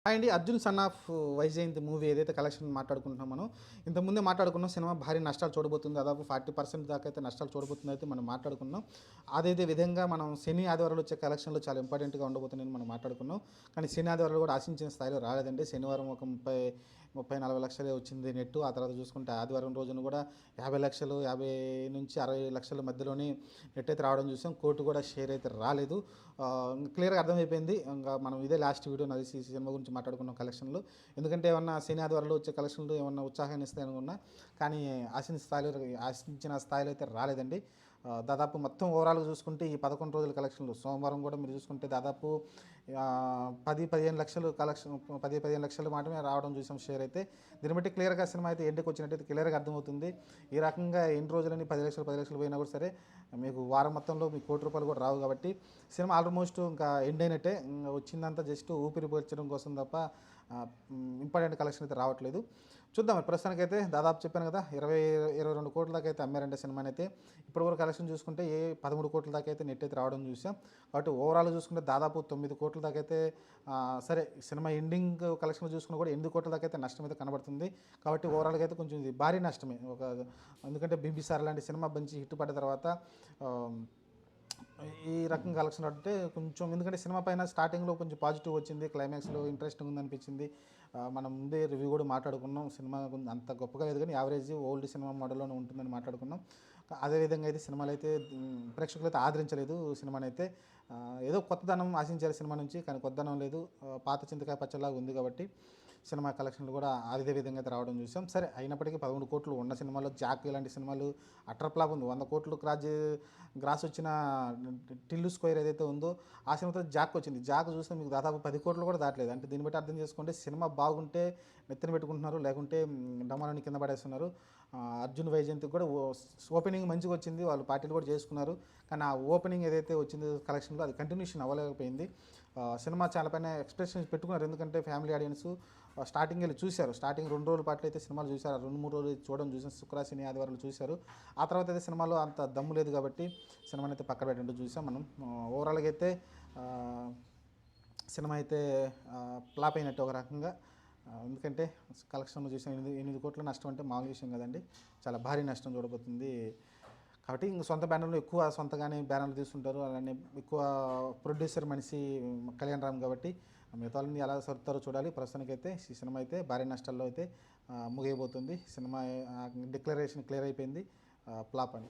Hi అండి. 'Arjun son of Vyjayanthi' movie ఏదైతే collection మాట్లాడుకుంటున్నాం మనం. ఇంతకుముందే మాట్లాడుకున్నాం సినిమా భారీ నష్టాలు చూడబోతుంది. దాదాపు 40% దాకా అయితే నష్టాలు చూడబోతుంది అయితే మనం మాట్లాడుకున్నాం. అదే విధంగా మనం శని, ఆదివారాలు వచ్చే కలెక్షన్‌లో చాలా ఇంపార్టెంట్‌గా ఉండబోతున్నాయని మనం మాట్లాడుకున్నాం. కానీ శని, ఆదివారాలు కూడా ఆశించిన స్థాయిలో రాలేదండి. శనివారం ఒక 40 లక్షలే వచ్చింది నెట్టు. ఆ తర్వాత చూసుకుంటే ఆదివారం రోజున కూడా 50 లక్షలు, 50-60 లక్షల మధ్యలోనే నెట్ అయితే రావడం చూసాం. కోర్టు కూడా షేర్ అయితే రాలేదు. క్లియర్‌గా అర్థమైపోయింది. ఇంకా మనం ఇదే లాస్ట్ వీడియో నాది సినిమా గురించి మాట్లాడుకున్నాం కలెక్షన్లు. ఎందుకంటే ఏమన్నా శని, ఆదివారాలు వచ్చే కలెక్షన్లు ఏమన్నా ఉత్సాహాన్ని ఇస్తాయనుకున్నా, కానీ ఆశించిన స్థాయిలో అయితే రాలేదండి. దాదాపు మొత్తం ఓవరాల్‌గా చూసుకుంటే ఈ 11 రోజుల కలెక్షన్లు సోమవారం కూడా మీరు చూసుకుంటే దాదాపు 10-15 లక్షలు కలెక్షన్ 10-15 లక్షలు మాత్రమే రావడం చూసాం షేర్ అయితే. దీన్ని బట్టి క్లియర్‌గా సినిమా అయితే ఎండ్‌కి వచ్చినట్టయితే క్లియర్‌గా అర్థమవుతుంది. ఈ రకంగా ఎన్ని రోజులని 10 లక్షలు పోయినా కూడా సరే మీకు వారం మొత్తంలో మీకు ₹1,00,00,000 కూడా రావు కాబట్టి సినిమా ఆల్మోస్ట్ ఇంకా ఎండ్ అయినట్టే. వచ్చిందంతా జస్ట్ ఊపిరి పీల్చడం కోసం తప్ప ఇంపార్టెంట్ కలెక్షన్ అయితే రావట్లేదు. చూద్దాం ప్రస్తుతానికైతే దాదాపు చెప్పాను కదా 22 కోట్ల దాకా అయితే అమ్మారంటే సినిమాని అయితే. ఇప్పటివరకు కలెక్షన్ చూసుకుంటే 13 కోట్ల దాకా అయితే నెట్ అయితే రావడం చూసాం. కాబట్టి ఓవరాల్ చూసుకుంటే దాదాపు 9 కోట్ల దాకా అయితే సరే సినిమా ఎండింగ్ కలెక్షన్ చూసుకున్నా కూడా 8 కోట్ల దాకా అయితే నష్టం అయితే కనబడుతుంది. కాబట్టి ఓవరాల్గా అయితే కొంచెం ఇది భారీ నష్టమే. ఎందుకంటే బింబిసార లాంటి సినిమా మంచి హిట్ పడ్డ తర్వాత ఈ రకం కలెక్షన్ అంటే కొంచెం, ఎందుకంటే సినిమా పైన స్టార్టింగ్లో కొంచెం పాజిటివ్ వచ్చింది, క్లైమాక్స్లో ఇంట్రెస్టింగ్ ఉందనిపించింది. మనం ముందే రివ్యూ కూడా మాట్లాడుకున్నాం. సినిమా అంత గొప్పగా లేదు కానీ యావరేజ్ ఓల్డ్ సినిమా మోడల్లోనే ఉంటుందని మాట్లాడుకున్నాం. అదేవిధంగా అయితే సినిమాలు అయితే ప్రేక్షకులు అయితే ఆదరించలేదు సినిమాని అయితే. ఏదో కొత్తదనం ఆశించారు సినిమా నుంచి, కానీ కొత్తదనం లేదు. పాత చింతకాయ పచ్చలాగా ఉంది కాబట్టి సినిమా కలెక్షన్లు కూడా అదే విధంగా అయితే రావడం చూసాం. సరే అయినప్పటికీ 11 కోట్లు ఉన్న సినిమాలో జాక్ ఇలాంటి సినిమాలు అటర్ ఫ్లాప్ ఉంది. 100 కోట్లు గ్రాస్ వచ్చిన టిల్లు స్క్వేర్ ఏదైతే ఉందో ఆ సినిమాతో జాక్ వచ్చింది. జాక్ చూస్తే మీకు దాదాపు 10 కోట్లు కూడా దాటలేదు. అంటే దీన్ని బట్టి అర్థం చేసుకుంటే సినిమా బాగుంటే నెత్తిన పెట్టుకుంటున్నారు, లేకుంటే డమాలని కింద పడేస్తున్నారు. అర్జున్ వైజయంతికి కూడా ఓపెనింగ్ మంచిగా వచ్చింది, వాళ్ళు పార్టీలు కూడా చేసుకున్నారు. కానీ ఆ ఓపెనింగ్ ఏదైతే వచ్చిందో కలెక్షన్లో అది కంటిన్యూషన్ అవ్వలేకపోయింది. సినిమా చాలా పైన ఎక్స్పెక్టేషన్స్ పెట్టుకున్నారు, ఎందుకంటే ఫ్యామిలీ ఆడియన్స్ స్టార్టింగ్ వెళ్ళి చూశారు. స్టార్టింగ్ 2 రోజుల పాటు అయితే సినిమాలు చూశారు. 2-3 రోజులు చూడడం చూసాం. శుక్ర, శని, ఆదివారాలు చూశారు. ఆ తర్వాత అయితే సినిమాలో అంత దమ్ము లేదు కాబట్టి సినిమాని అయితే పక్కన పెట్టండి చూసాం మనం. ఓవరాల్గా అయితే సినిమా అయితే ఫ్లాప్ అయినట్టు ఒక రకంగా. ఎందుకంటే కలెక్షన్లో చూసిన 8 కోట్ల నష్టం అంటే మామూలు విషయం కదండి. చాలా భారీ నష్టం చూడబోతుంది. కాబట్టి ఇంక సొంత బ్యానర్లు ఎక్కువ సొంతగానే బ్యానర్లు తీసుకుంటారు. అలానే ఎక్కువ ప్రొడ్యూసర్ మనిషి కళ్యాణ్ రామ్ కాబట్టి మిగతా వాళ్ళని ఎలా సర్దుతారో చూడాలి. ప్రస్తుతానికైతే ఈ సినిమా అయితే భారీ నష్టాల్లో అయితే ముగియబోతుంది. సినిమా డిక్లరేషన్ క్లియర్ అయిపోయింది, ఫ్లాప్ అని.